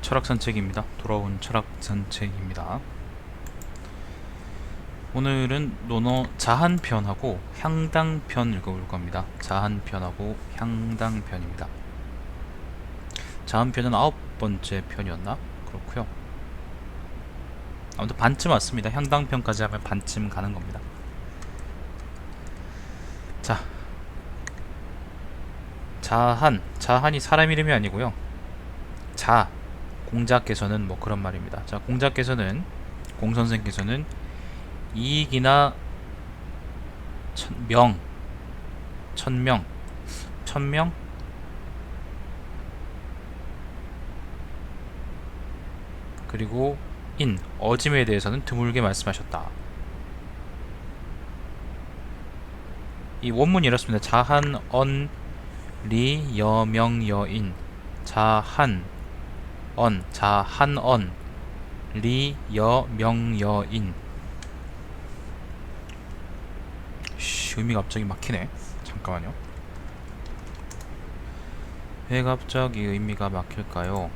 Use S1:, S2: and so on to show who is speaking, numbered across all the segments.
S1: 철학 산책입니다. 돌아온 철학 산책입니다. 오늘은 논어 자한편하고 향당편 읽어볼 겁니다. 자한편하고 향당편입니다. 자한편은 9번째 편이었나? 그렇고요. 아무튼 반쯤 왔습니다. 향당편까지 하면 반쯤 가는 겁니다. 자, 자한이 사람 이름이 아니고요. 공자께서는 뭐 그런 말입니다. 자, 공선생께서는 이익이나 천명 그리고 어짐에 대해서는 드물게 말씀하셨다. 이 원문이 이렇습니다. 자한, 언, 리, 여, 명, 여인. 자한, 리, 여, 명, 여인. 의미가 갑자기 막히네. 잠깐만요. 왜 갑자기 의미가 막힐까요?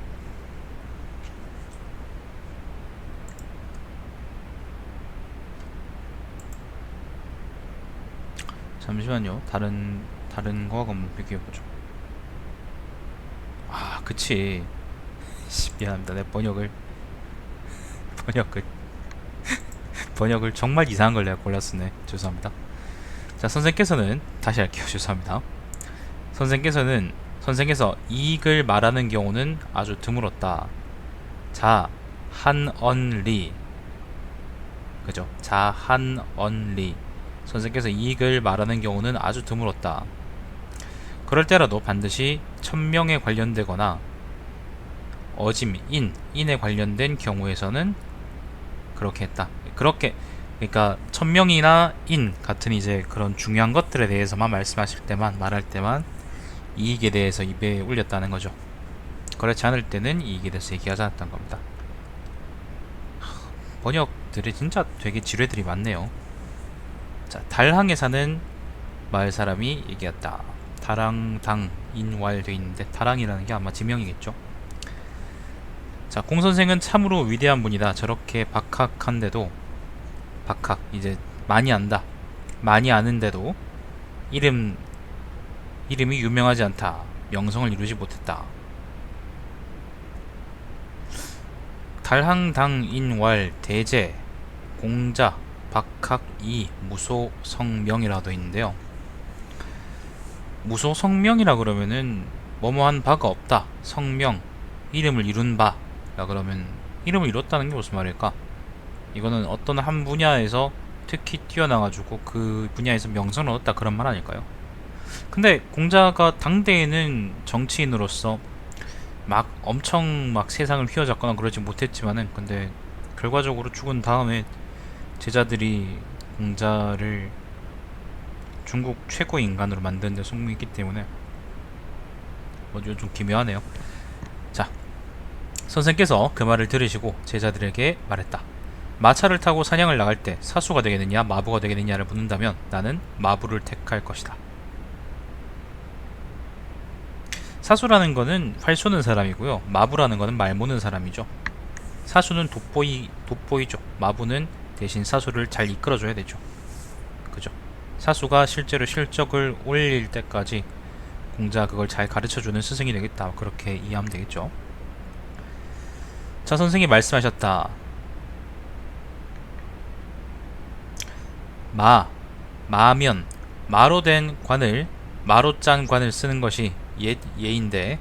S1: 잠시만요. 다른 거하고 한번 비교해보죠. 아, 그치. 미안합니다. 내 번역을 정말 이상한 걸 내가 골랐으네. 죄송합니다. 자, 선생께서는 다시 할게요. 죄송합니다. 선생께서 이익을 말하는 경우는 아주 드물었다. 자, 한언리. 그죠? 자한언리. 선생께서 이익을 말하는 경우는 아주 드물었다. 그럴 때라도 반드시 천명에 관련되거나 어짐, 인에 관련된 경우에서는 그렇게 했다. 그러니까 천명이나 인 같은 이제 그런 중요한 것들에 대해서만 말할 때만 이익에 대해서 입에 올렸다는 거죠. 그렇지 않을 때는 이익에 대해서 얘기하지 않았던 겁니다. 번역들이 진짜 되게 지뢰들이 많네요. 자, 달항에 사는 마을 사람이 얘기했다. 다랑당 인왈되어 있는데 다랑이라는 게 아마 지명이겠죠. 자, 공선생은 참으로 위대한 분이다. 저렇게 박학한데도 이제 많이 아는데도 이름이 유명하지 않다. 명성을 이루지 못했다. 달항당인왈 대제 공자 박학이 무소성명이라 돼 있는데요. 무소성명이라 그러면은 뭐뭐한 바가 없다. 성명 이름을 이룬 바라 그러면 이름을 이뤘다는 게 무슨 말일까? 이거는 어떤 한 분야에서 특히 뛰어나가지고 그 분야에서 명성을 얻었다 그런 말 아닐까요? 근데 공자가 당대에는 정치인으로서 엄청 세상을 휘어잡거나 그러지 못했지만은 근데 결과적으로 죽은 다음에 제자들이 공자를 중국 최고의 인간으로 만드는 데 성공했기 때문에 좀 기묘하네요. 자, 선생께서 그 말을 들으시고 제자들에게 말했다. 마차를 타고 사냥을 나갈 때 사수가 되겠느냐 마부가 되겠느냐를 묻는다면 나는 마부를 택할 것이다. 사수라는 거는 활 쏘는 사람이고요. 마부라는 거는 말 모는 사람이죠. 사수는 돋보이죠. 마부는 대신 사수를 잘 이끌어줘야 되죠. 그죠? 사수가 실제로 실적을 올릴 때까지 공자 그걸 잘 가르쳐주는 스승이 되겠다. 그렇게 이해하면 되겠죠. 자, 선생이 말씀하셨다. 마면 마로 짠 관을 쓰는 것이 예인데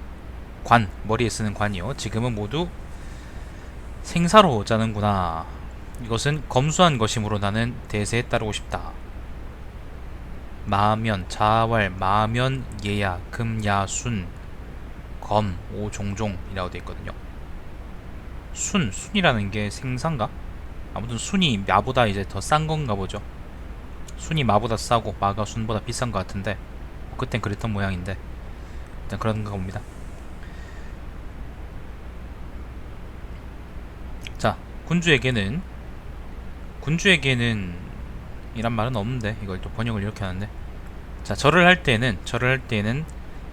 S1: 머리에 쓰는 관이요. 지금은 모두 생사로 짜는구나. 이것은 검소한 것이므로 나는 대세에 따르고 싶다. 마면, 자왈, 마면, 예야, 금야, 순, 검, 오종종이라고 되어 있거든요. 순이라는 게 생산가? 아무튼 순이 마보다 이제 더 싼 건가 보죠. 순이 마보다 싸고 마가 순보다 비싼 것 같은데 그땐 그랬던 모양인데 일단 그런가 봅니다. 자, 군주에게는 이란 말은 없는데 이걸 또 번역을 이렇게 하는데, 자, 절을 할 때에는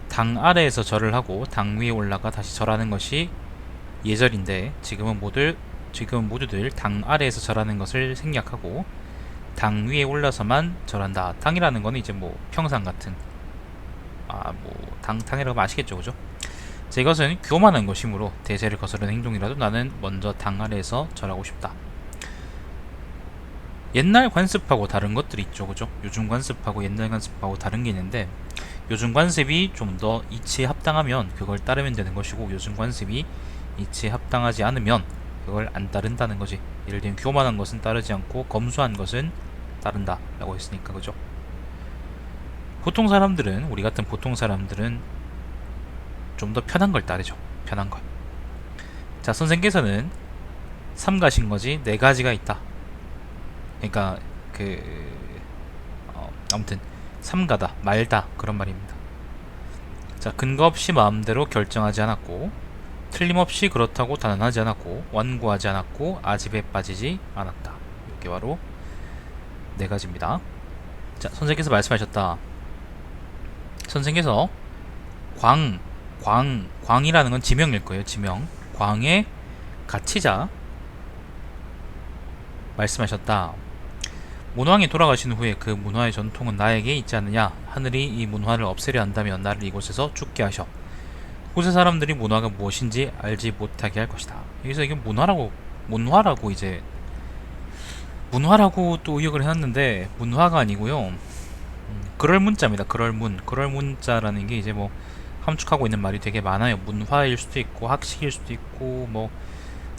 S1: 당 아래에서 절을 하고 당 위에 올라가 다시 절하는 것이 예절인데 지금은 모두들 당 아래에서 절하는 것을 생략하고 당 위에 올라서만 절한다. 당이라는 거는 이제 뭐 평상 같은 뭐 당이라고 하면 아시겠죠, 그죠? 자, 이것은 교만한 것이므로 대제를 거스르는 행동이라도 나는 먼저 당 아래에서 절하고 싶다. 옛날 관습하고 다른 것들이 있죠, 그죠? 요즘 관습하고 옛날 관습하고 다른 게 있는데 요즘 관습이 좀 더 이치에 합당하면 그걸 따르면 되는 것이고 요즘 관습이 이치에 합당하지 않으면 그걸 안 따른다는 거지. 예를 들면 교만한 것은 따르지 않고 검소한 것은 따른다 라고 했으니까, 그죠? 우리 같은 보통 사람들은 좀 더 편한 걸 따르죠. 편한 걸. 자, 선생께서는 삼가신 거지 네 가지가 있다. 그러니까 아무튼 삼가다, 말다 그런 말입니다. 자, 근거 없이 마음대로 결정하지 않았고 틀림없이 그렇다고 단언하지 않았고 완고하지 않았고 아집에 빠지지 않았다. 이게 바로 네 가지입니다. 자, 선생께서 말씀하셨다. 선생께서 광이라는 건 지명일 거예요. 지명. 광의 가치자 말씀하셨다. 문왕이 돌아가신 후에 그 문화의 전통은 나에게 있지 않느냐. 하늘이 이 문화를 없애려 한다면 나를 이곳에서 죽게 하셔. 후세 사람들이 문화가 무엇인지 알지 못하게 할 것이다. 여기서 이게 문화라고 또 의역을 해놨는데 문화가 아니고요. 그럴 문자입니다. 그럴 문자라는 게 이제 뭐 함축하고 있는 말이 되게 많아요. 문화일 수도 있고 학식일 수도 있고 뭐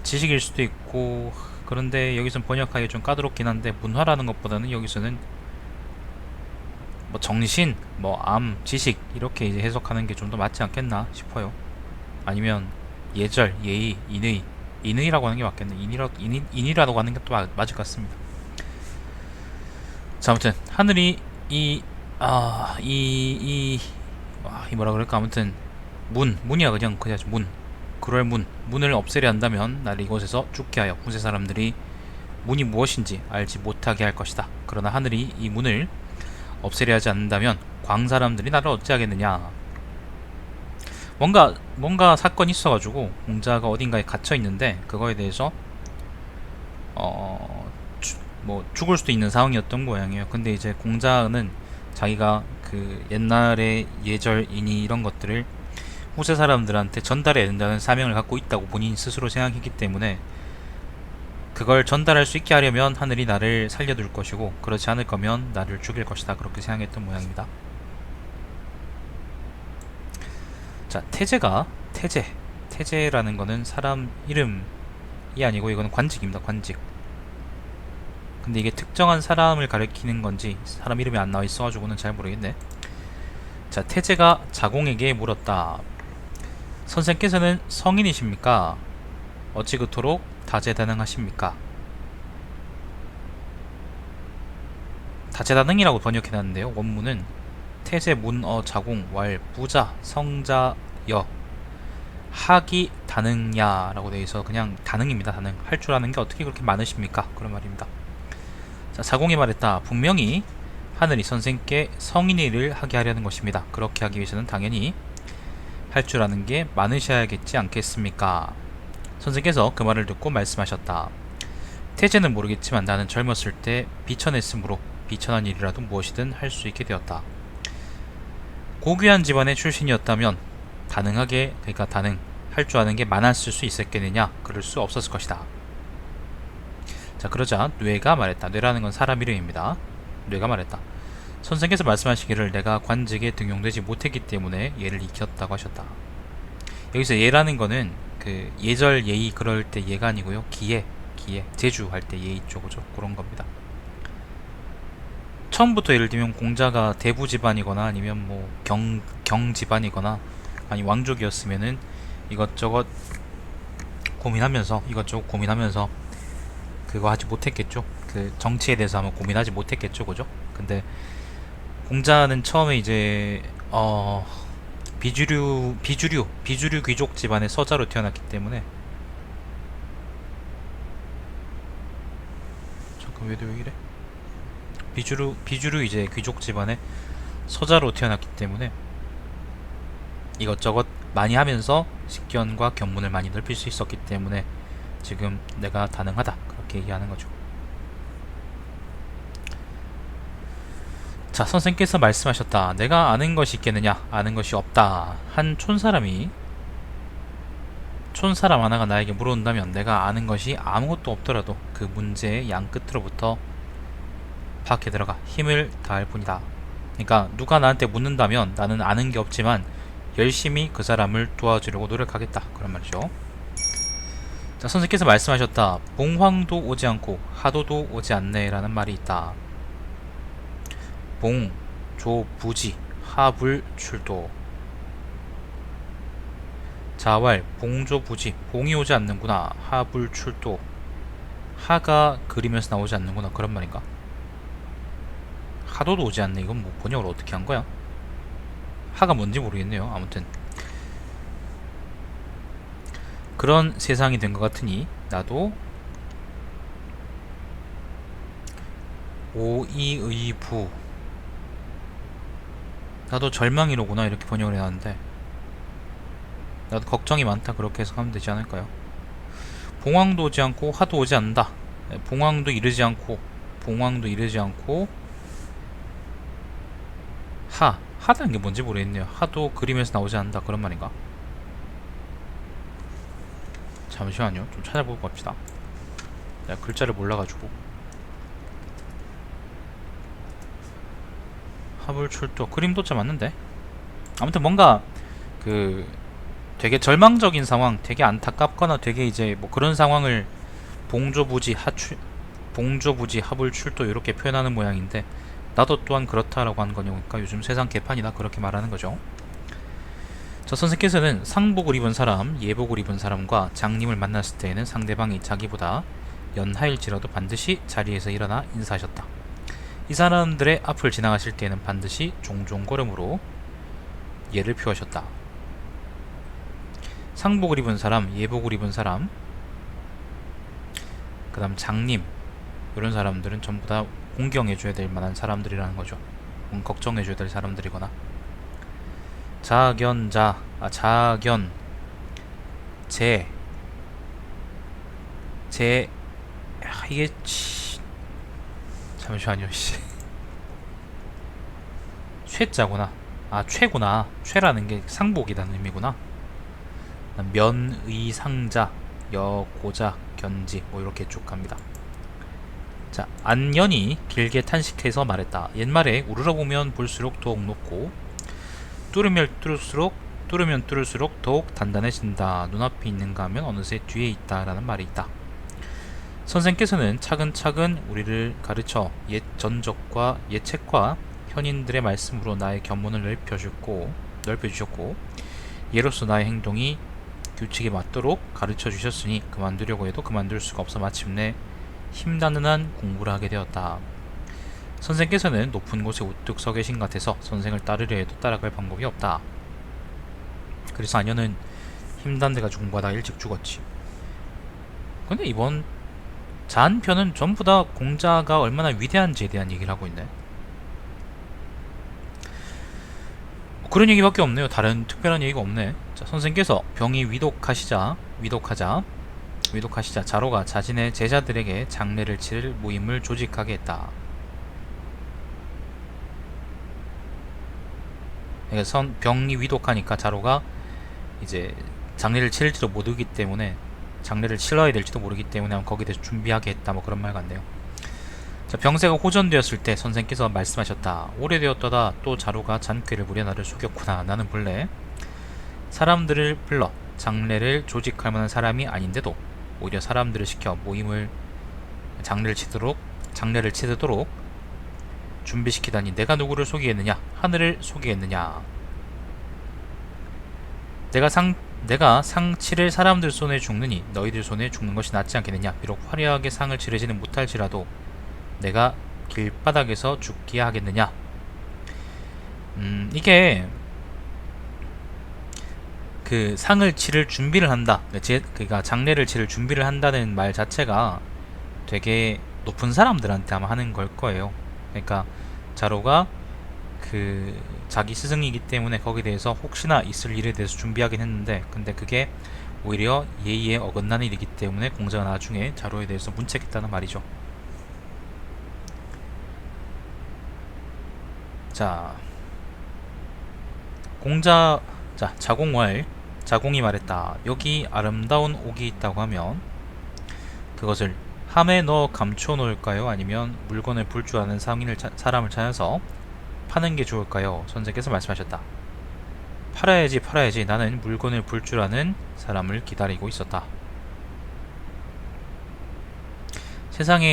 S1: 지식일 수도 있고. 그런데 여기서는 번역하기 좀 까다롭긴 한데 문화라는 것보다는 여기서는 뭐 정신, 뭐 지식 이렇게 이제 해석하는 게 좀 더 맞지 않겠나 싶어요. 아니면 예절, 예의, 인의라고 하는 게 맞겠네. 인이라고 하는 게 또 맞을 것 같습니다. 자, 아무튼 하늘이 뭐라 그럴까. 아무튼 문이야. 그냥 그럴 문을 없애려 한다면 나를 이곳에서 죽게 하여 후세 사람들이 문이 무엇인지 알지 못하게 할 것이다. 그러나 하늘이 이 문을 없애려 하지 않는다면 광 사람들이 나를 어찌하겠느냐. 뭔가 사건이 있어가지고 공자가 어딘가에 갇혀 있는데 그거에 대해서 뭐 죽을 수도 있는 상황이었던 모양이에요. 근데 이제 공자는 자기가 그 옛날의 예절, 인의 이런 것들을 후세 사람들한테 전달해야 된다는 사명을 갖고 있다고 본인 스스로 생각했기 때문에 그걸 전달할 수 있게 하려면 하늘이 나를 살려둘 것이고 그렇지 않을 거면 나를 죽일 것이다. 그렇게 생각했던 모양입니다. 자, 태제라는 거는 사람 이름이 아니고 이거는 관직입니다. 관직. 근데 이게 특정한 사람을 가리키는 건지 사람 이름이 안 나와 있어가지고는 잘 모르겠네. 자, 태제가 자공에게 물었다. 선생께서는 성인이십니까? 어찌 그토록 다재다능하십니까? 다재다능이라고 번역해놨는데요. 원문은 태제, 문어, 자공, 왈, 부자, 성자, 여, 하기, 다능야 라고 되어있어 그냥 다능입니다. 다능. 할 줄 아는 게 어떻게 그렇게 많으십니까? 그런 말입니다. 자, 자공이 말했다. 분명히 하늘이 선생께 성인의 일을 하게 하려는 것입니다. 그렇게 하기 위해서는 당연히 할 줄 아는 게 많으셔야겠지 않겠습니까? 선생께서 그 말을 듣고 말씀하셨다. 태제는 모르겠지만 나는 젊었을 때 비천했으므로 비천한 일이라도 무엇이든 할 수 있게 되었다. 고귀한 집안의 출신이었다면 그러니까 할 줄 아는 게 많았을 수 있었겠느냐? 그럴 수 없었을 것이다. 자, 그러자 뇌가 말했다. 뇌라는 건 사람 이름입니다. 뇌가 말했다. 선생께서 말씀하시기를 내가 관직에 등용되지 못했기 때문에 예를 익혔다고 하셨다. 여기서 예라는 거는 그 예절, 예의 그럴 때 예가 아니고요. 기예, 제주할 때 예 있죠, 그죠? 그런 겁니다. 처음부터 예를 들면 공자가 대부 집안이거나 아니면 뭐 경 집안이거나 아니 왕족이었으면은 이것저것 고민하면서 그거 하지 못했겠죠. 그 정치에 대해서 아마 고민하지 못했겠죠, 그죠? 근데 공자는 처음에 이제 비주류 귀족 집안의 서자로 태어났기 때문에 잠깐 왜 이래? 비주류 이제 귀족 집안의 서자로 태어났기 때문에 이것저것 많이 하면서 식견과 견문을 많이 넓힐 수 있었기 때문에 지금 내가 가능하다 그렇게 얘기하는 거죠. 자, 선생께서 말씀하셨다. 내가 아는 것이 있겠느냐? 아는 것이 없다. 한 촌사람 하나가 나에게 물어온다면 내가 아는 것이 아무것도 없더라도 그 문제의 양 끝으로부터 밖에 들어가 힘을 다할 뿐이다. 그러니까 누가 나한테 묻는다면 나는 아는 게 없지만 열심히 그 사람을 도와주려고 노력하겠다 그런 말이죠. 자, 선생께서 말씀하셨다. 봉황도 오지 않고 하도도 오지 않네 라는 말이 있다. 봉, 조, 부지, 하불, 출도. 자왈, 봉조, 부지, 봉이 오지 않는구나. 하불, 출도. 하가 그리면서 나오지 않는구나 그런 말인가? 하도도 오지 않네. 이건 뭐 번역을 어떻게 한 거야? 하가 뭔지 모르겠네요. 아무튼 그런 세상이 된 것 같으니 나도 오이의부, 나도 절망이로구나 이렇게 번역을 해놨는데 나도 걱정이 많다 그렇게 해석하면 되지 않을까요? 봉황도 오지 않고 하도 오지 않는다. 봉황도 이르지 않고 하다는 게 뭔지 모르겠네요. 하도 그림에서 나오지 않는다 그런 말인가? 잠시만요. 좀 찾아보고 갑시다. 내가 글자를 몰라가지고. 하불출도 그림도자 맞는데? 아무튼 뭔가 그 되게 절망적인 상황, 되게 안타깝거나 되게 이제 뭐 그런 상황을 봉조부지 하불출도 이렇게 표현하는 모양인데 나도 또한 그렇다라고 하는 거니까 요즘 세상 개판이다 그렇게 말하는 거죠. 저 선생께서는 상복을 입은 사람, 예복을 입은 사람과 장님을 만났을 때에는 상대방이 자기보다 연하일지라도 반드시 자리에서 일어나 인사하셨다. 이 사람들의 앞을 지나가실 때에는 반드시 종종 걸음으로 예를 표하셨다. 상복을 입은 사람, 예복을 입은 사람, 그 다음 장님, 이런 사람들은 전부 다 공경해줘야 될 만한 사람들이라는 거죠. 걱정해줘야 될 사람들이거나. 자견자, 자견, 이게 잠시만요. 최자구나. 최구나. 최라는 게 상복이라는 의미구나. 면의상자, 여고자, 견지 뭐 이렇게 쭉 갑니다. 자, 안연이 길게 탄식해서 말했다. 옛말에 우러러보면 볼수록 더욱 높고 뚫으면 뚫을수록 더욱 단단해진다. 눈앞에 있는가 하면 어느새 뒤에 있다 라는 말이 있다. 선생께서는 차근차근 우리를 가르쳐 옛 전적과 옛 책과 현인들의 말씀으로 나의 견문을 넓혀주셨고 예로서 나의 행동이 규칙에 맞도록 가르쳐 주셨으니 그만두려고 해도 그만둘 수가 없어 마침내 힘닿는 한 공부를 하게 되었다. 선생께서는 높은 곳에 우뚝 서 계신 것 같아서 선생을 따르려 해도 따라갈 방법이 없다. 그래서 아녀는 힘든 데가 공부하다 일찍 죽었지. 근데 이번 잔편은 전부 다 공자가 얼마나 위대한지에 대한 얘기를 하고 있네. 그런 얘기밖에 없네요. 다른 특별한 얘기가 없네. 자, 선생께서 병이 위독하시자 자로가 자신의 제자들에게 장례를 치를 모임을 조직하게 했다. 그러니까 병이 위독하니까 자로가 이제 장례를 치를지도 모르기 때문에 장례를 치러야 될지도 모르기 때문에 거기에 대해서 준비하게 했다 뭐 그런 말 같네요. 자, 병세가 호전되었을 때 선생께서 말씀하셨다. 오래되었더다 또 자로가 잔꾀를 부려 나를 속였구나. 나는 본래 사람들을 불러 장례를 조직할 만한 사람이 아닌데도 오히려 사람들을 시켜 모임을 장례를 치르도록 준비시키다니 내가 누구를 속이겠느냐? 하늘을 속이겠느냐? 내가 상 치를 사람들 손에 죽느니 너희들 손에 죽는 것이 낫지 않겠느냐? 비록 화려하게 상을 치르지는 못할지라도 내가 길바닥에서 죽기야 하겠느냐? 이게 그 상을 치를 준비를 한다. 그러니까 장례를 치를 준비를 한다는 말 자체가 되게 높은 사람들한테 아마 하는 걸 거예요. 그러니까 자로가 그 자기 스승이기 때문에 거기에 대해서 혹시나 있을 일에 대해서 준비하긴 했는데, 근데 그게 오히려 예의에 어긋나는 일이기 때문에 공자가 나중에 자로에 대해서 문책했다는 말이죠. 자, 자공왈, 자공이 말했다. 여기 아름다운 옥이 있다고 하면 그것을 함에 넣어 감춰 놓을까요? 아니면 물건을 볼 줄 아는 사람을 찾아서 파는 게 좋을까요? 선생께서 말씀하셨다. 팔아야지, 팔아야지. 나는 물건을 볼 줄 아는 사람을 기다리고 있었다.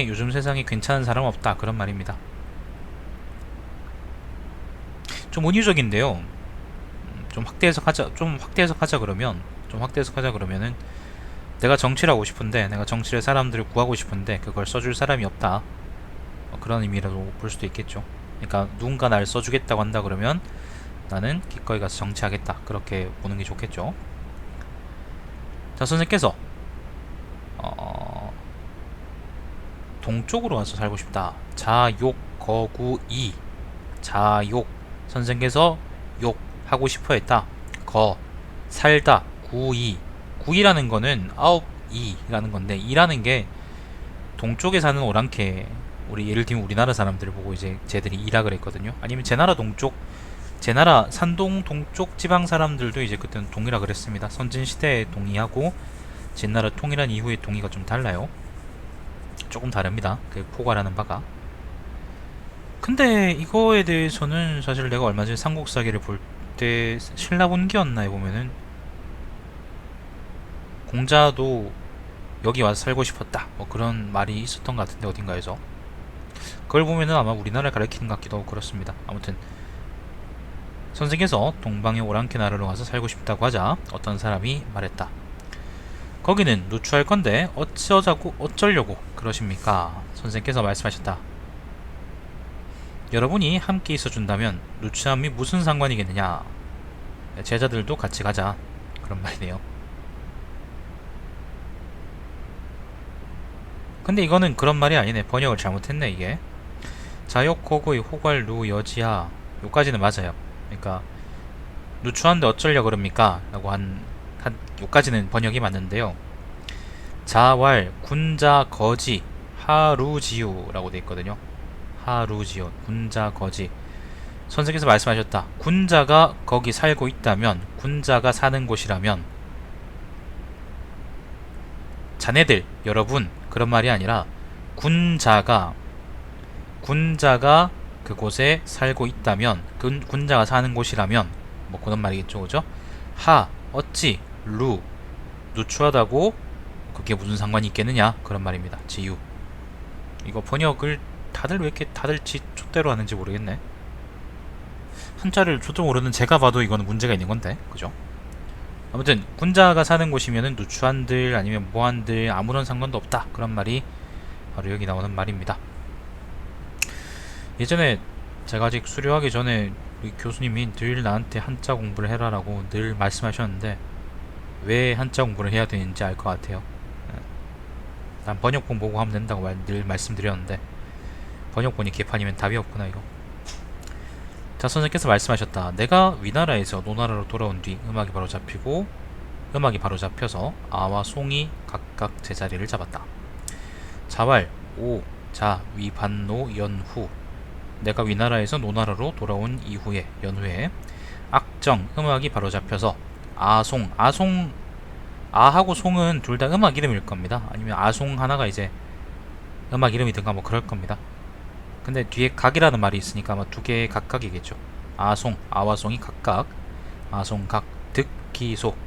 S1: 요즘 세상에 괜찮은 사람 없다. 그런 말입니다. 좀 은유적인데요. 좀 확대 해석하자 그러면은 내가 정치를 하고 싶은데, 내가 정치를 사람들을 구하고 싶은데 그걸 써줄 사람이 없다. 그런 의미라도 볼 수도 있겠죠. 그러니까 누군가 날 써주겠다고 한다 그러면 나는 기꺼이 가서 정치하겠다. 그렇게 보는 게 좋겠죠. 자, 선생께서 동쪽으로 가서 살고 싶다. 자욕 거구 이. 자욕, 선생께서 욕 하고 싶어 했다. 거, 살다. 구이. 구이라는 거는 9이라는 건데, 이라는 게 동쪽에 사는 오랑캐, 우리 예를 들면 우리나라 사람들을 보고 이제 쟤들이 이라 그랬거든요. 아니면 제 나라 산동 동쪽 지방 사람들도 이제 그때는 동이라 그랬습니다. 선진시대의 동이하고 진나라 통일한 이후의 동이가 좀 달라요. 조금 다릅니다. 그 포괄하는 바가. 근데 이거에 대해서는 사실 내가 얼마 전에 삼국사기를 볼 때 신라분기였나에 보면은 공자도 여기 와서 살고 싶었다, 뭐 그런 말이 있었던 것 같은데, 어딘가에서. 그걸 보면은 아마 우리나라를 가리키는 것 같기도 하고 그렇습니다. 아무튼 선생께서 동방의 오랑캐 나라로 가서 살고 싶다고 하자 어떤 사람이 말했다. 거기는 누추할 건데 어쩌려고 그러십니까? 선생께서 말씀하셨다. 여러분이 함께 있어준다면 누추함이 무슨 상관이겠느냐? 제자들도 같이 가자, 그런 말이네요. 근데 이거는 그런 말이 아니네. 번역을 잘못했네 이게. 자욕호구의 호괄루 여지하, 요까지는 맞아요. 그러니까 누추한데 어쩌려 그럽니까? 라고 요까지는 번역이 맞는데요. 자왈 군자 거지 하루지우라고 돼 있거든요. 하루지우, 군자 거지. 선생께서 말씀하셨다. 군자가 거기 살고 있다면, 군자가 사는 곳이라면, 자네들, 여러분, 그런 말이 아니라 군자가 그곳에 살고 있다면, 군자가 사는 곳이라면, 뭐 그런 말이겠죠, 그죠? 하, 어찌, 루, 누추하다고 그게 무슨 상관이 있겠느냐, 그런 말입니다. 지유. 이거 번역을 다들 왜 이렇게 지 촛대로 하는지 모르겠네. 한자를 저도 모르는 제가 봐도 이거는 문제가 있는 건데, 그죠? 아무튼 군자가 사는 곳이면은 누추한들 아니면 모한들 아무런 상관도 없다, 그런 말이 바로 여기 나오는 말입니다. 예전에 제가 아직 수료하기 전에 우리 교수님이 늘 나한테 한자 공부를 해라라고 늘 말씀하셨는데, 왜 한자 공부를 해야 되는지 알 것 같아요. 난 번역본 보고 하면 된다고 늘 말씀드렸는데, 번역본이 개판이면 답이 없구나 이거. 자, 선생께서 말씀하셨다. 내가 위나라에서 노나라로 돌아온 뒤 음악이 바로 잡혀서 아와 송이 각각 제자리를 잡았다. 자왈 오, 자, 위, 반, 노, 연후. 내가 위나라에서 노나라로 돌아온 이후에, 연후에 악정, 음악이 바로 잡혀서 아송, 아하고 송은 둘 다 음악 이름일 겁니다. 아니면 아송 하나가 이제 음악 이름이든가 뭐 그럴 겁니다. 근데 뒤에 각이라는 말이 있으니까 아마 두 개의 각각이겠죠. 아송, 아와 송이 각각, 아송각, 득기속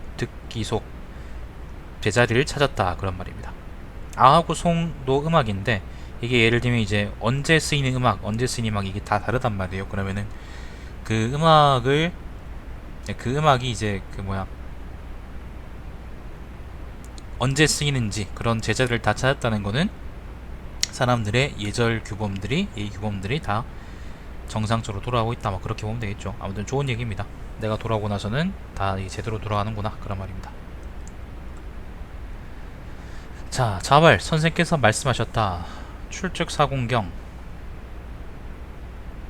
S1: 제자리를 찾았다, 그런 말입니다. 아하고 송도 음악인데, 이게 예를 들면 이제 언제 쓰이는 음악 이게 다 다르단 말이에요. 그러면은 그 음악이 이제 언제 쓰이는지 그런 제자들을 다 찾았다는 거는 사람들의 예의 규범들이 다 정상적으로 돌아가고 있다, 뭐 그렇게 보면 되겠죠. 아무튼 좋은 얘기입니다. 내가 돌아오고 나서는 다 제대로 돌아가는구나, 그런 말입니다. 자, 자왈, 선생께서 말씀하셨다. 출즉 사공경,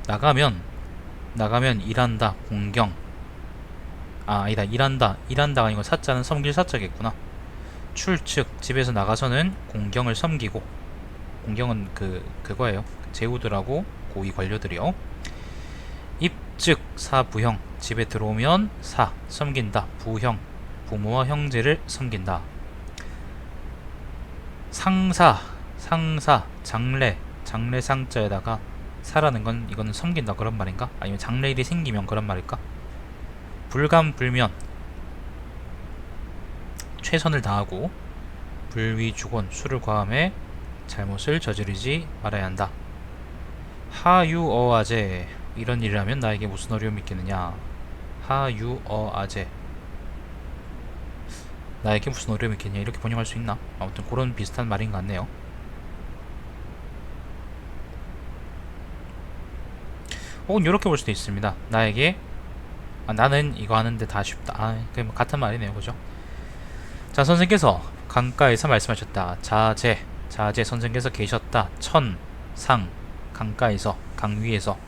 S1: 나가면 나가면 일한다. 공경. 아, 아니다. 일한다가 아니고 사자는 섬길 사자겠구나. 출측. 집에서 나가서는 공경을 섬기고. 공경은 그거예요. 제후들하고 고위 관료들이요. 입즉. 사부형. 집에 들어오면 섬긴다. 부형. 부모와 형제를 섬긴다. 상사. 장례상자에다가 사라는 건 이거는 섬긴다 그런 말인가? 아니면 장례일이 생기면 그런 말일까? 불감불면. 최선을 다하고. 불위주곤. 술을 과함해 잘못을 저지르지 말아야 한다. 하유어아제. 이런 일을 하면 나에게 무슨 어려움이 있겠느냐. 하유어아제. 나에게 무슨 어려움이 있겠냐 이렇게 번역할 수 있나? 아무튼 그런 비슷한 말인 것 같네요. 혹은 이렇게 볼 수도 있습니다. 나에게 나는 이거 하는데 다 쉽다. 그게 같은 말이네요. 그죠? 자, 선생께서 강가에서 말씀하셨다. 자제 선생께서 계셨다. 상 강가에서 강 위에서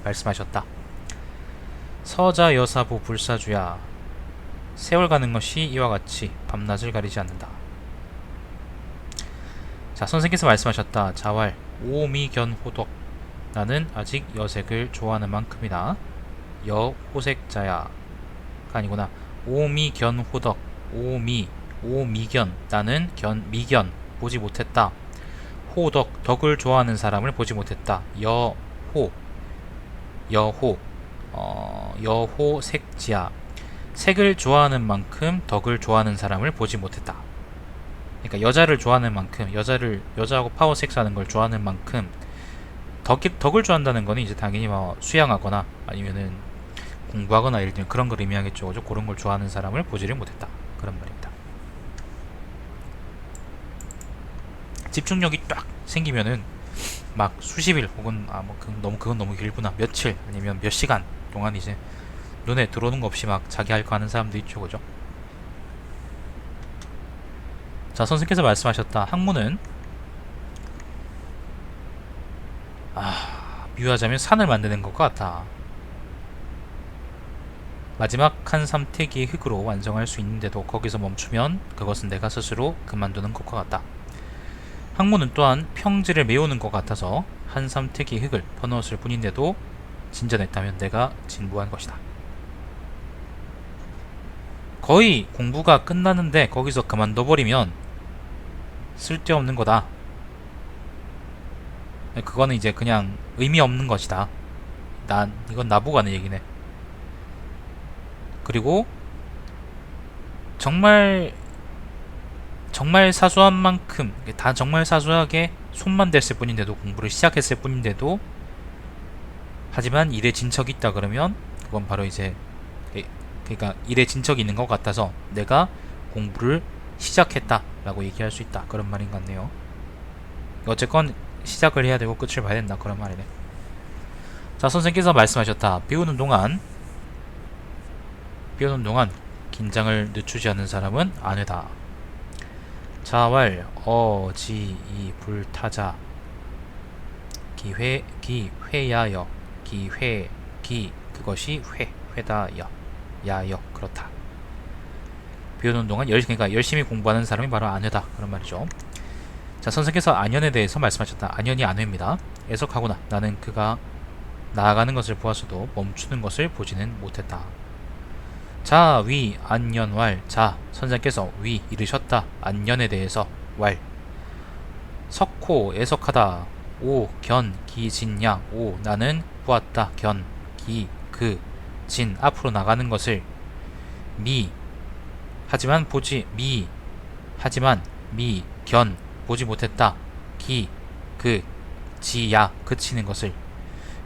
S1: 말씀하셨다. 서자 여사부 불사주야. 세월 가는 것이 이와 같이 밤낮을 가리지 않는다. 자, 선생께서 말씀하셨다. 자왈 오미견호덕. 나는 아직 여색을 좋아하는 만큼이다. 여호색자야. 가 아니구나. 오미견호덕. 오미견. 나는 미견 보지 못했다. 호덕. 덕을 좋아하는 사람을 보지 못했다. 여호색지야. 색을 좋아하는 만큼 덕을 좋아하는 사람을 보지 못했다. 그러니까 여자를 좋아하는 만큼 여자하고 파워섹스 하는 걸 좋아하는 만큼 덕을 좋아한다는 거는 이제 당연히 뭐 수양하거나 아니면은 공부하거나 예를 들면 그런 걸 의미하겠죠. 그죠? 그런 걸 좋아하는 사람을 보지를 못했다. 그런 말입니다. 집중력이 딱 생기면은 막 수십일 혹은 그건 너무 길구나. 며칠 아니면 몇 시간 동안 이제 눈에 들어오는 거 없이 막 자기 할 거 하는 사람도 있죠. 그죠? 자, 선생께서 말씀하셨다. 학문은 비유하자면 산을 만드는 것과 같다. 마지막 한 삼태기의 흙으로 완성할 수 있는데도 거기서 멈추면 그것은 내가 스스로 그만두는 것과 같다. 학문은 또한 평지를 메우는 것 같아서 한 삼태기의 흙을 퍼넣었을 뿐인데도 진전했다면 내가 진부한 것이다. 거의 공부가 끝나는데 거기서 그만둬버리면 쓸데없는 거다. 그거는 이제 그냥 의미 없는 것이다. 이건 나보고 하는 얘기네. 그리고 정말 사소한 만큼 다 정말 사소하게 손만 댔을 뿐인데도 공부를 시작했을 뿐인데도 하지만 일에 진척이 있다 그러면 그건 바로 이제 그러니까 일에 진척이 있는 것 같아서 내가 공부를 시작했다 라고 얘기할 수 있다. 그런 말인 것 같네요. 어쨌건 시작을 해야 되고 끝을 봐야 된다. 그런 말이네. 자, 선생께서 말씀하셨다. 배우는 동안 긴장을 늦추지 않는 사람은 아내다. 자왈 어지이 불타자. 기회야여. 그것이 회다여. 야여. 그렇다. 배우는 동안 그러니까 열심히 공부하는 사람이 바로 아내다. 그런 말이죠. 자, 선생께서 안연에 대해서 말씀하셨다. 안연이 아내입니다. 애석하구나. 나는 그가 나아가는 것을 보았어도 멈추는 것을 보지는 못했다. 자, 위 안연왈. 자, 선생께서 위 이르셨다. 안연에 대해서 왈. 석호 애석하다. 오 견 기진야. 오 나는 보았다. 견 기 그 진 앞으로 나가는 것을 하지만 견 보지 못했다. 기 그 지야 그치는 것을.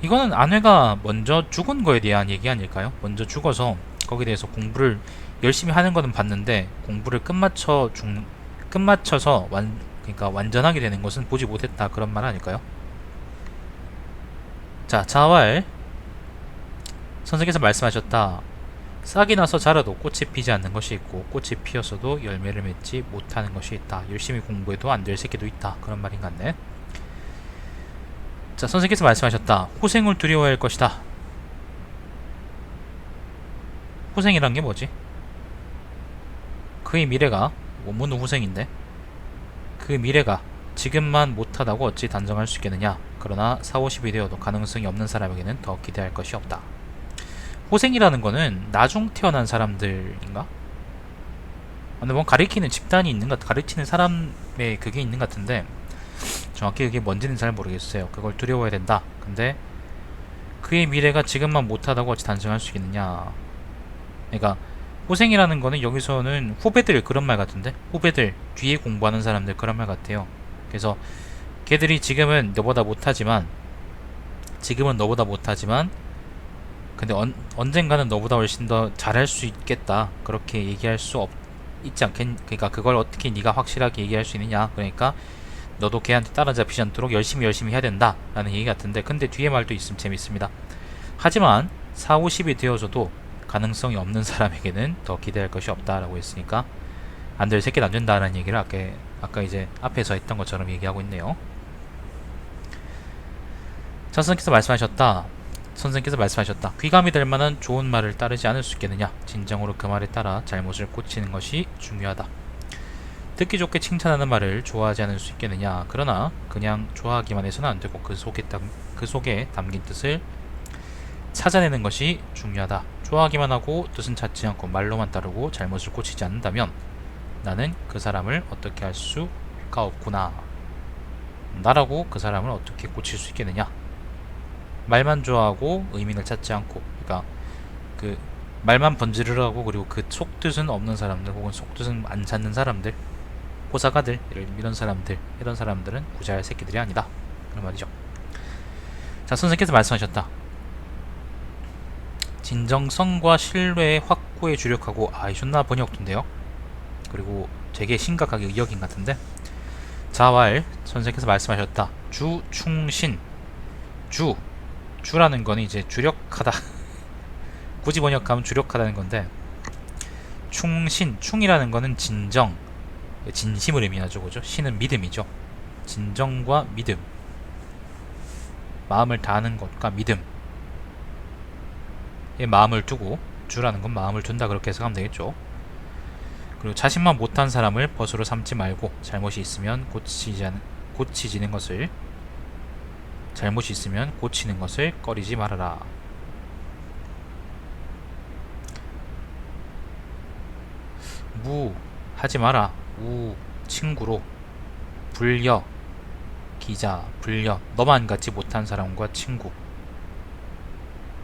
S1: 이거는 아내가 먼저 죽은 거에 대한 얘기 아닐까요? 먼저 죽어서 거기에 대해서 공부를 열심히 하는 거는 봤는데 공부를 끝마쳐서 그러니까 완전하게 되는 것은 보지 못했다. 그런 말 아닐까요? 자, 자왈. 선생께서 말씀하셨다. 싹이 나서 자라도 꽃이 피지 않는 것이 있고 꽃이 피었어도 열매를 맺지 못하는 것이 있다. 열심히 공부해도 안 될 새끼도 있다. 그런 말인 것 같네. 자, 선생께서 말씀하셨다. 호생을 두려워할 것이다. 후생이란 게 뭐지? 그의 미래가 원문은 후생인데 그 미래가 지금만 못하다고 어찌 단정할 수 있겠느냐. 그러나 4, 50이 되어도 가능성이 없는 사람에게는 더 기대할 것이 없다. 호생이라는 거는 나중 태어난 사람들인가? 근데 뭐 가리키는 집단이 있는 것, 가리키는 사람의 그게 있는 것 같은데 정확히 그게 뭔지는 잘 모르겠어요. 그걸 두려워해야 된다. 근데 그의 미래가 지금만 못하다고 어찌 단정할 수 있겠느냐. 그러니까 호생이라는 거는 여기서는 후배들 그런 말 같은데, 후배들 뒤에 공부하는 사람들 그런 말 같아요. 그래서 걔들이 지금은 너보다 못하지만 근데 언젠가는 너보다 훨씬 더 잘할 수 있겠다. 그렇게 얘기할 수 있지 않겠. 그러니까 그걸 어떻게 네가 확실하게 얘기할 수 있느냐. 그러니까 너도 걔한테 따라잡히지 않도록 열심히 해야 된다 라는 얘기 같은데, 근데 뒤에 말도 있으면 재밌습니다. 하지만 4, 50이 되어져도 가능성이 없는 사람에게는 더 기대할 것이 없다 라고 했으니까 안 될 새끼는 안 된다라는 얘기를 아까 이제 앞에서 했던 것처럼 얘기하고 있네요. 선생님께서 말씀하셨다. 귀감이 될 만한 좋은 말을 따르지 않을 수 있겠느냐. 진정으로 그 말에 따라 잘못을 고치는 것이 중요하다. 듣기 좋게 칭찬하는 말을 좋아하지 않을 수 있겠느냐. 그러나 그냥 좋아하기만 해서는 안 되고 그 속에 담긴 뜻을 찾아내는 것이 중요하다. 좋아하기만 하고 뜻은 찾지 않고 말로만 따르고 잘못을 고치지 않는다면 나는 그 사람을 어떻게 할 수가 없구나. 나라고 그 사람을 어떻게 고칠 수 있겠느냐. 말만 좋아하고 의미를 찾지 않고, 그러니까 그 말만 번지르르하고 그리고 그 속뜻은 없는 사람들 혹은 속뜻은 안 찾는 사람들, 호사가들, 이런 사람들은 구제할 새끼들이 아니다. 그런 말이죠. 자, 선생님께서 말씀하셨다. 진정성과 신뢰의 확고에 주력하고, 이 존나 번역도인데요. 그리고 되게 심각하게 의역인 같은데, 자왈 선생님께서 말씀하셨다. 주충신. 주라는 거는 이제 주력하다. 굳이 번역하면 주력하다는 건데, 충이라는 거는 진심을 의미하죠. 그죠? 신은 믿음이죠. 진정과 믿음, 마음을 다하는 것과 믿음에 마음을 두고, 주라는 건 마음을 둔다 그렇게 해석하면 되겠죠. 그리고 자신만 못한 사람을 벗으로 삼지 말고 잘못이 있으면 고치는 것을 꺼리지 말아라. 하지 마라. 친구로 너만 같지 못한 사람과 친구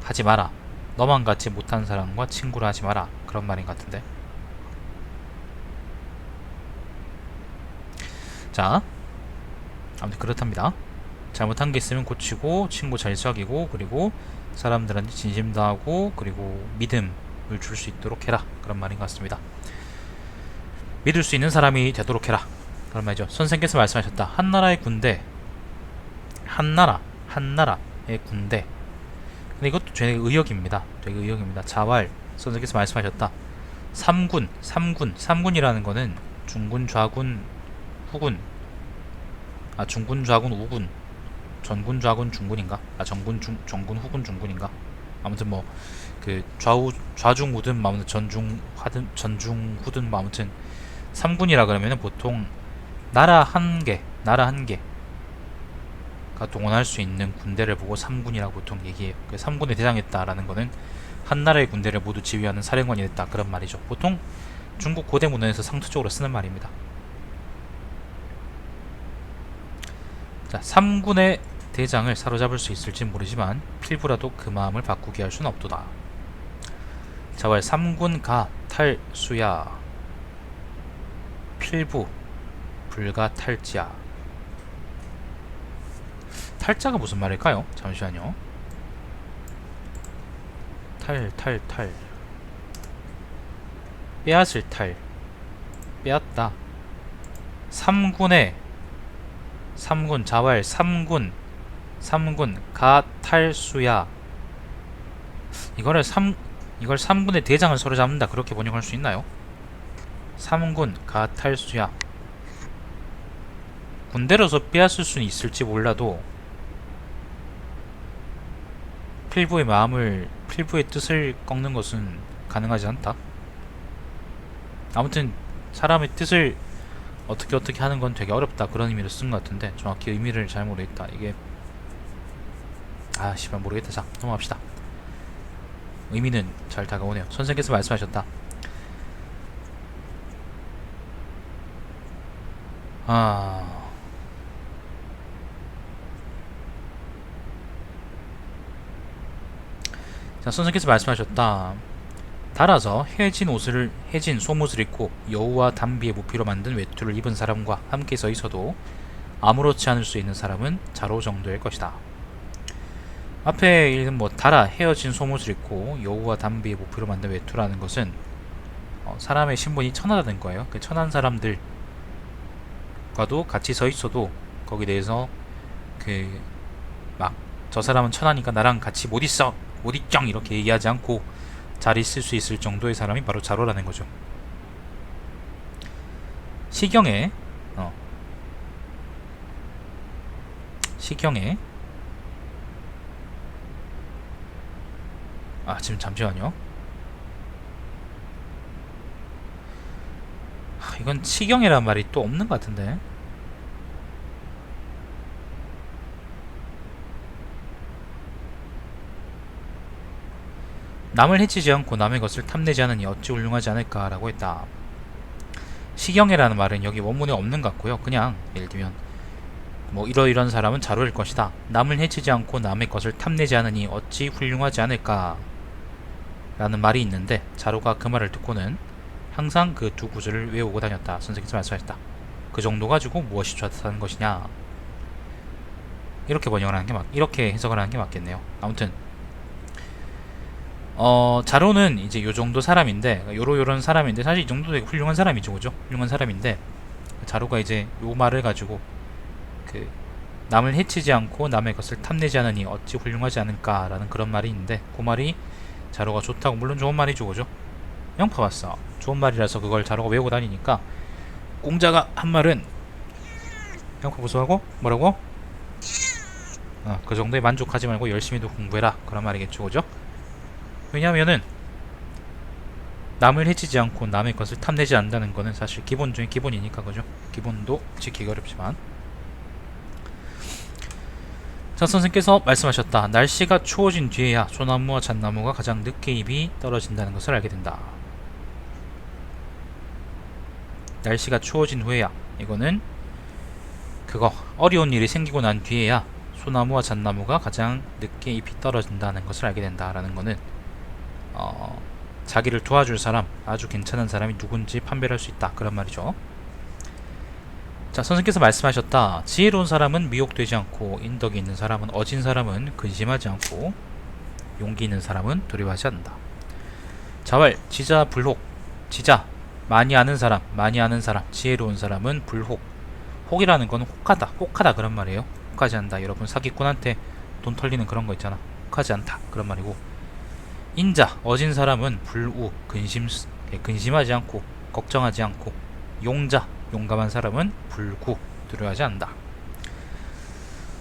S1: 하지 마라. 너만 같지 못한 사람과 친구를 하지 마라. 그런 말인 것 같은데. 자, 아무튼 그렇답니다. 잘못한 게 있으면 고치고, 친구 잘 사귀고, 그리고 사람들한테 진심 다하고, 그리고 믿음을 줄 수 있도록 해라. 그런 말인 것 같습니다. 믿을 수 있는 사람이 되도록 해라. 그런 말이죠. 선생께서 말씀하셨다. 한나라의 군대. 근데 이것도 되게 의역입니다. 자왈 선생께서 말씀하셨다. 삼군이라는 거는 중군, 좌군, 후군, 중군, 좌군, 우군, 전군, 좌군, 중군인가? 정군, 후군, 중군인가? 아무튼 뭐 그 좌중, 우든, 아무튼 전중, 후든, 아무튼 3군이라 그러면은 보통 나라 한 개가 동원할 수 있는 군대를 보고 3군이라고 보통 얘기해요. 그 3군에 대장했다라는 거는 한 나라의 군대를 모두 지휘하는 사령관이 됐다 그런 말이죠. 보통 중국 고대 문헌에서 상투적으로 쓰는 말입니다. 자, 3군의 대장을 사로잡을 수 있을지 모르지만 필부라도 그 마음을 바꾸게 할 수는 없도다. 자왈 3군 가 탈수야. 필부 불가 탈지야. 탈자가 무슨 말일까요? 잠시만요. 탈 빼앗을 탈, 빼앗다. 3군 자왈 3군 가 탈수야. 이걸 3군의 대장을 서로 잡는다 그렇게 번역할 수 있나요? 3군 가 탈수야. 군대로서 빼앗을 수는 있을지 몰라도 필부의 뜻을 꺾는 것은 가능하지 않다. 아무튼 사람의 뜻을 어떻게 하는 건 되게 어렵다, 그런 의미로 쓴 것 같은데 정확히 의미를 잘 모르겠다. 이게 씨발 모르겠다. 자, 넘어갑시다. 의미는 잘 다가오네요. 선생께서 말씀하셨다. 자, 선생께서 말씀하셨다. 달아서 해진 속옷을 입고 여우와 담비의 모피로 만든 외투를 입은 사람과 함께 서 있어도 아무렇지 않을 수 있는 사람은 자로 정도일 것이다. 앞에 읽은 달아 헤어진 속옷을 입고 여우와 담비의 모피로 만든 외투라는 것은 사람의 신분이 천하다는 거예요. 그 천한 사람들과도 같이 서 있어도 거기에 대해서 저 사람은 천하니까 나랑 같이 못 있어, 못 있쩡 이렇게 얘기하지 않고 잘 있을 수 있을 정도의 사람이 바로 자로라는 거죠. 시경에 지금 잠시만요. 이건 시경이란 말이 또 없는 것 같은데. 남을 해치지 않고 남의 것을 탐내지 않으니 어찌 훌륭하지 않을까 라고 했다. 시경애라는 말은 여기 원문에 없는 것 같고요. 그냥 예를 들면 이러이런 사람은 자로일 것이다, 남을 해치지 않고 남의 것을 탐내지 않으니 어찌 훌륭하지 않을까 라는 말이 있는데, 자로가 그 말을 듣고는 항상 그 두 구절을 외우고 다녔다. 선생님께서 말씀하셨다. 그 정도 가지고 무엇이 좋다는 것이냐, 이렇게 번역을 하는 게 이렇게 해석을 하는 게 맞겠네요. 아무튼 자로는 이제 요 정도 사람인데, 요런 사람인데, 사실 이 정도 되게 훌륭한 사람이죠, 그죠? 훌륭한 사람인데, 자로가 이제 요 말을 가지고 남을 해치지 않고 남의 것을 탐내지 않으니 어찌 훌륭하지 않을까라는 그런 말이 있는데, 그 말이 자로가 좋다고, 물론 좋은 말이죠, 그죠? 영파 봤어. 좋은 말이라서 그걸 자로가 외우고 다니니까, 공자가 한 말은 영파 보수하고 뭐라고? 그 정도에 만족하지 말고 열심히도 공부해라, 그런 말이겠죠, 그죠? 왜냐하면은 남을 해치지 않고 남의 것을 탐내지 않는다는 거는 사실 기본 중에 기본이니까, 그죠? 기본도 지키기 어렵지만. 자, 선생께서 말씀하셨다. 날씨가 추워진 뒤에야 소나무와 잣나무가 가장 늦게 잎이 떨어진다는 것을 알게 된다. 날씨가 추워진 후에야, 이거는 어려운 일이 생기고 난 뒤에야 소나무와 잣나무가 가장 늦게 잎이 떨어진다는 것을 알게 된다라는 거는 자기를 도와줄 사람, 아주 괜찮은 사람이 누군지 판별할 수 있다, 그런 말이죠. 자, 선생께서 말씀하셨다. 지혜로운 사람은 미혹되지 않고, 인덕이 있는 사람은, 어진 사람은 근심하지 않고, 용기 있는 사람은 두려워하지 않는다. 자왈, 지자, 불혹. 지자, 많이 아는 사람, 지혜로운 사람은 불혹. 혹이라는 건 혹하다 그런 말이에요. 혹하지 않다. 여러분 사기꾼한테 돈 털리는 그런 거 있잖아. 혹하지 않다, 그런 말이고. 인자, 어진 사람은 불우, 근심하지 않고, 걱정하지 않고. 용자, 용감한 사람은 불구, 두려워하지 않는다.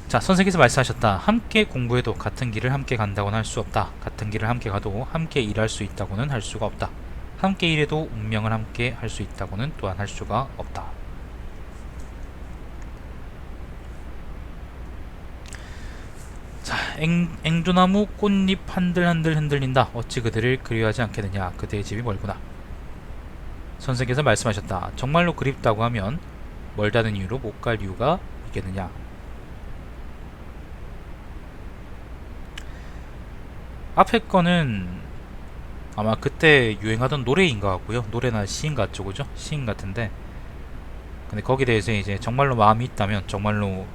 S1: 자, 선생께서 말씀하셨다. 함께 공부해도 같은 길을 함께 간다고는 할 수 없다. 같은 길을 함께 가도 함께 일할 수 있다고는 할 수가 없다. 함께 일해도 운명을 함께 할 수 있다고는 또한 할 수가 없다. 자, 앵두나무 꽃잎 한들한들 흔들린다. 어찌 그들을 그리워하지 않겠느냐. 그대의 집이 멀구나. 선생께서 말씀하셨다. 정말로 그립다고 하면 멀다는 이유로 못 갈 이유가 있겠느냐. 앞에 거는 아마 그때 유행하던 노래인 것 같고요. 노래나 시인 같죠, 그죠? 시인 같은데, 근데 거기에 대해서 이제 정말로 마음이 있다면, 정말로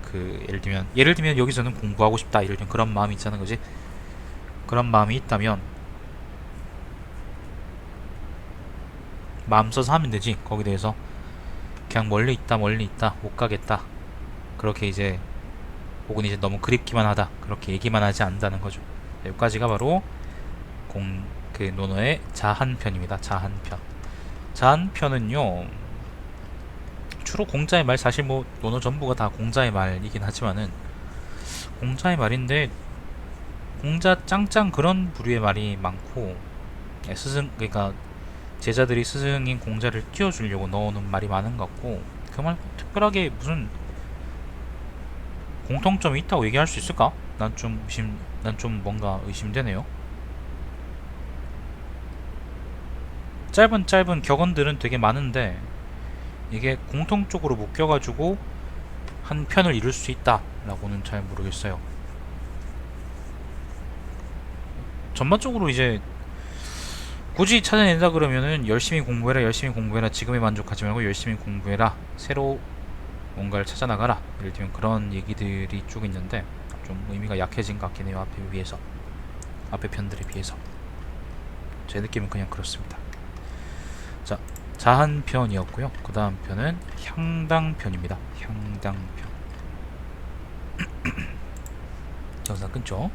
S1: 예를 들면 여기서는 공부하고 싶다, 이럴 땐 그런 마음이 있다는 거지. 그런 마음이 있다면 마음 써서 하면 되지. 거기에 대해서 그냥 멀리 있다 못 가겠다, 그렇게 이제, 혹은 이제 너무 그립기만 하다, 그렇게 얘기만 하지 않는다는 거죠. 여기까지가 바로 논어의 자한편입니다. 자한편은요, 주로 공자의 말, 사실 논어 전부가 다 공자의 말이긴 하지만은, 공자의 말인데 공자 짱짱 그런 부류의 말이 많고, 스승 그러니까 제자들이 스승인 공자를 띄워주려고 넣어놓은 말이 많은 것 같고 그 말 특별하게 무슨 공통점이 있다고 얘기할 수 있을까? 난 좀 뭔가 의심되네요. 짧은 격언들은 되게 많은데 이게 공통적으로 묶여가지고 한 편을 이룰 수 있다라고는 잘 모르겠어요. 전반적으로 이제 굳이 찾아낸다 그러면은 열심히 공부해라 지금에 만족하지 말고 열심히 공부해라 새로 뭔가를 찾아 나가라 예를 들면 그런 얘기들이 쭉 있는데 좀 의미가 약해진 것 같긴 해요. 앞에 편들에 비해서 제 느낌은 그냥 그렇습니다. 자, 자한편이었고요. 그 다음 편은 향당편입니다. 향당편. 영상 끊죠.